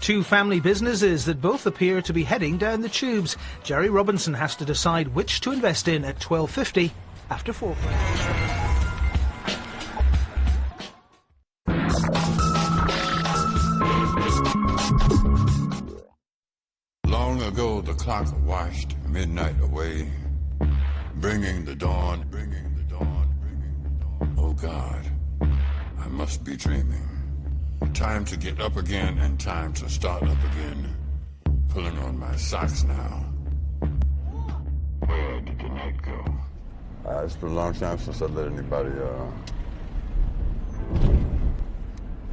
Two family businesses that both appear to be heading down the tubes. Jerry Robinson has to decide which to invest in at 12:50 after 4. Long ago the clock washed midnight away, bringing the dawn, bringing the dawn, bringing the dawn. Oh God, I must be dreaming. Time to get up again and time to start up again. Pulling on my socks now. Where did the night go? It's been a long time since I let anybody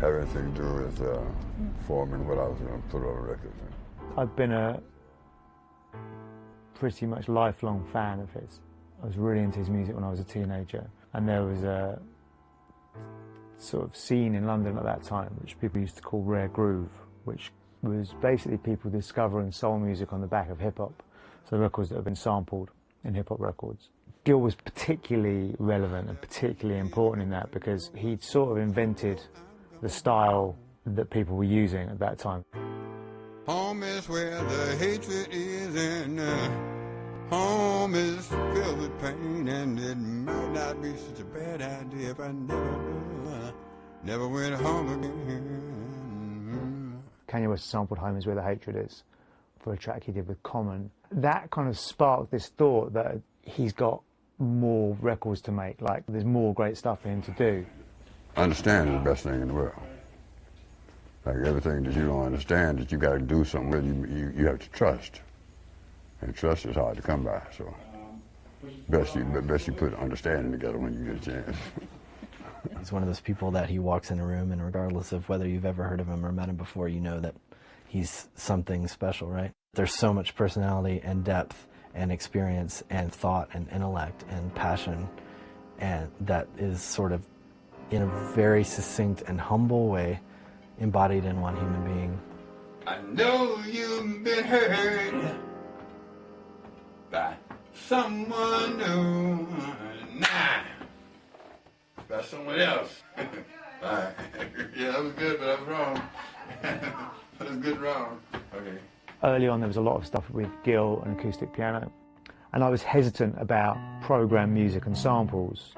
have anything to do with forming what I was going to put on record. I've been a pretty much lifelong fan of his. I was really into his music when I was a teenager, and there was a sort of scene in London at that time which people used to call rare groove, which was basically people discovering soul music on the back of hip-hop, so records that have been sampled in hip-hop records. Gil was particularly relevant and particularly important in that because he'd sort of invented the style that people were using at that time. Home is where the hatred is, and home is filled with pain, and it might not be such a bad idea if I never went home again. Kanye West sampled Home Is Where the Hatred Is for a track he did with Common. That kind of sparked this thought that he's got more records to make, like there's more great stuff for him to do. Understand is the best thing in the world. Like everything that you don't understand, that you got to do something with, you have to trust. And trust is hard to come by, so best you put understanding together when you get a chance. He's one of those people that he walks in a room, and regardless of whether you've ever heard of him or met him before, you know that he's something special, right? There's so much personality and depth and experience and thought and intellect and passion, and that is sort of, in a very succinct and humble way, embodied in one human being. I know you've been hurt by someone new. Nah, by someone else. Right. Yeah, that was good, but I was wrong. That was good wrong. Okay. Early on there was a lot of stuff with Gil and acoustic piano, and I was hesitant about programmed music and samples.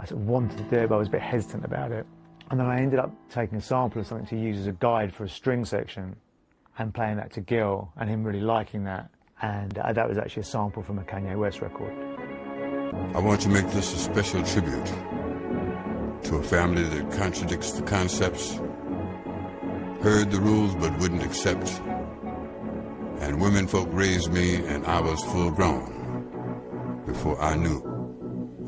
I sort of wanted to do it, but I was a bit hesitant about it. And then I ended up taking a sample of something to use as a guide for a string section and playing that to Gil, and him really liking that. And that was actually a sample from a Kanye West record. I want to make this a special tribute to a family that contradicts the concepts, heard the rules but wouldn't accept. And women folk raised me, and I was full grown before I knew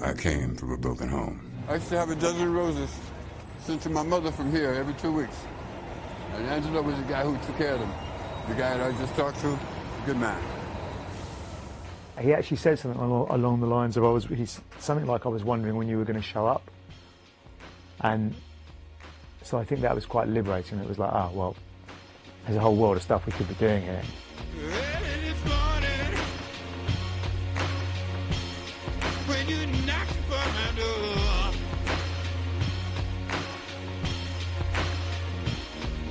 I came from a broken home. I used to have a dozen roses sent to my mother from here every 2 weeks. And Angelo was the guy who took care of them. The guy that I just talked to, a good man. He actually said something along the lines of, something like, I was wondering when you were going to show up. And so I think that was quite liberating. It was like, oh, well, there's a whole world of stuff we could be doing here. Early this morning, when you knocked upon my door,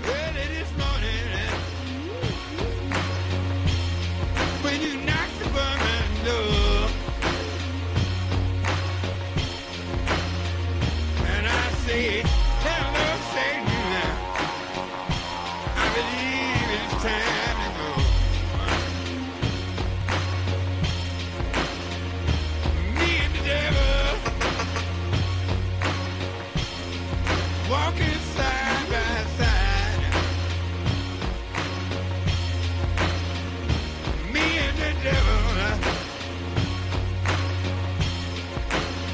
early this morning, when you knocked upon my door, and I say, hello, Satan, I believe it's time to go. Me and the devil walking side by side. Me and the devil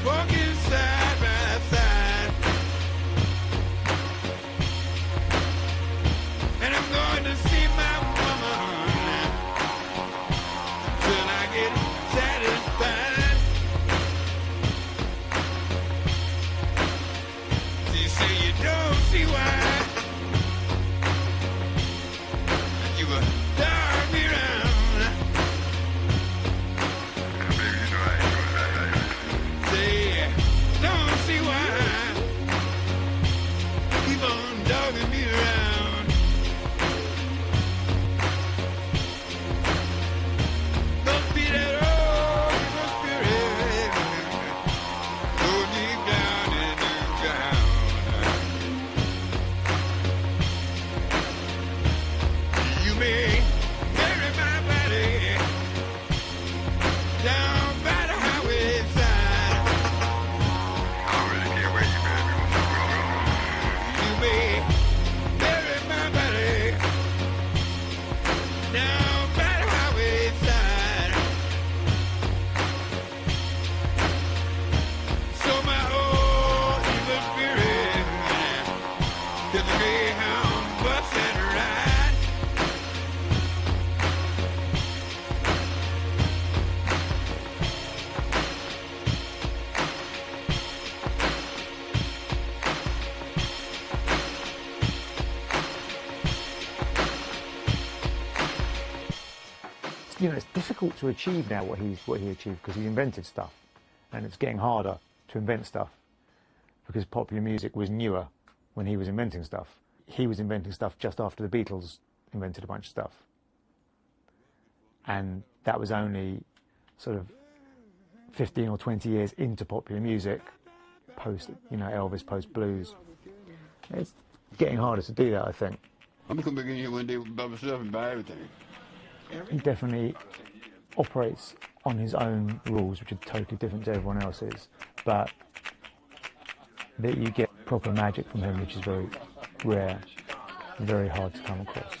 walking side by side. And I'm going to see my woman till I get satisfied. She say you don't see why you will turn me around. Say don't see why keep on dogging me around. you know, it's difficult to achieve now what he achieved because he invented stuff, and it's getting harder to invent stuff because popular music was newer when he was inventing stuff. He was inventing stuff just after the Beatles invented a bunch of stuff, and that was only sort of 15 or 20 years into popular music, post, you know, Elvis, post blues. It's getting harder to do that, I think. I'm gonna come back in here one day by myself and buy everything. He definitely operates on his own rules, which are totally different to everyone else's, but that you get proper magic from him, which is very rare, very hard to come across.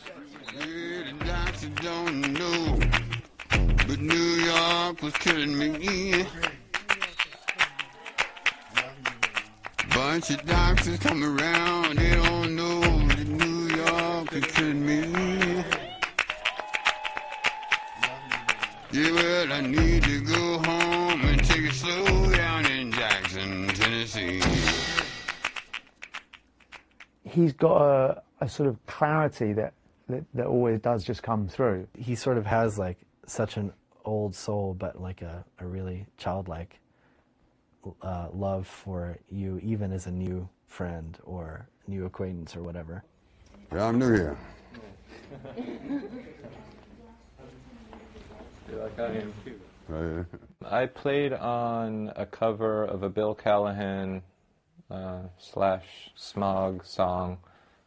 The doctor don't know, but New York was killing me. Bunch of doctors come around, they don't know that New York is killing me. Yeah, well, I need to go home and take it slow down in Jackson, Tennessee. He's got a sort of clarity that always does just come through. He sort of has like such an old soul, but like a really childlike love for you, even as a new friend or new acquaintance or whatever. Yeah, I'm new here. You like I am too. Right. I played on a cover of a Bill Callahan / Smog song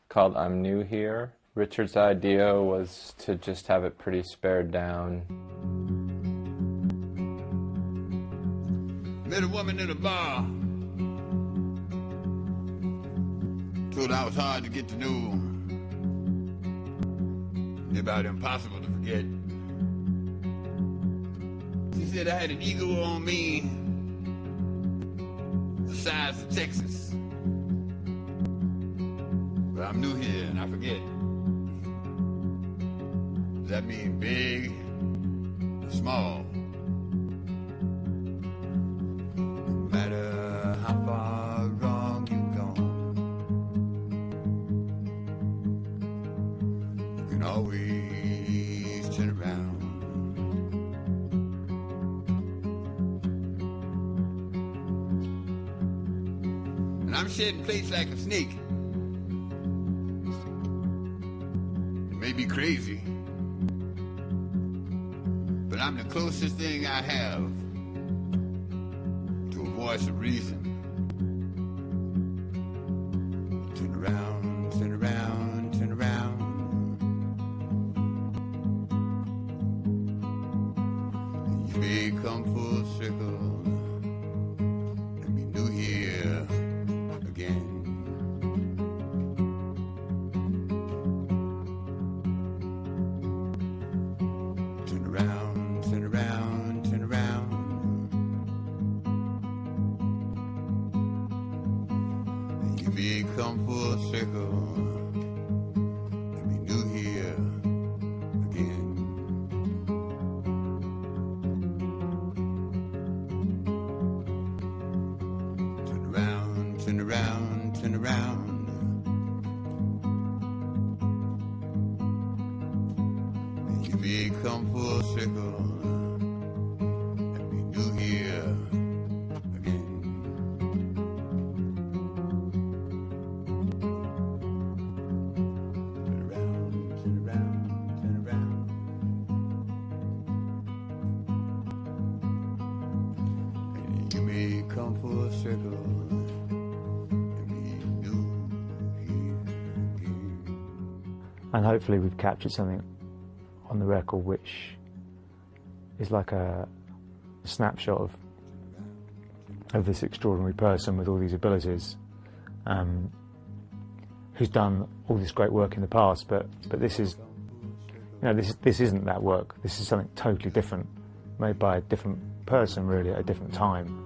called I'm New Here. Richard's idea was to just have it pretty spared down. Met a woman in a bar. Told her I was hard to get to know. About impossible to forget. She said I had an ego on me the size of Texas. But I'm new here and I forget. Does that mean big or small? No matter how far wrong you've gone, you can always turn around. And I'm shedding plates like a snake. It may be crazy, but I'm the closest thing I have to a voice of reason. Turn around, turn around, turn around. And you may come full circle and be new here again. Turn around, turn around, turn around. And you may come full circle and be new here again. Turn around, turn around, turn around. And you may come full circle and be new here again. Turn around, turn around, turn around. And you may come full circle and be new here again. And hopefully we've captured something on the record which is like a snapshot of this extraordinary person with all these abilities, who's done all this great work in the past, but this is, you know, this isn't that work. This is something totally different, made by a different person really at a different time.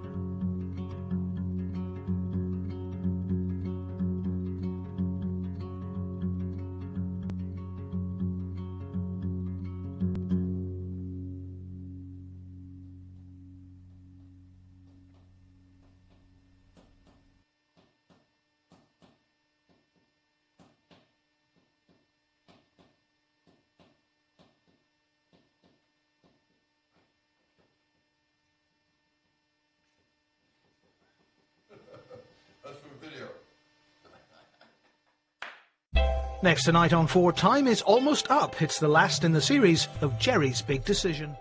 Next tonight on 4, time is almost up. It's the last in the series of Jerry's Big Decision.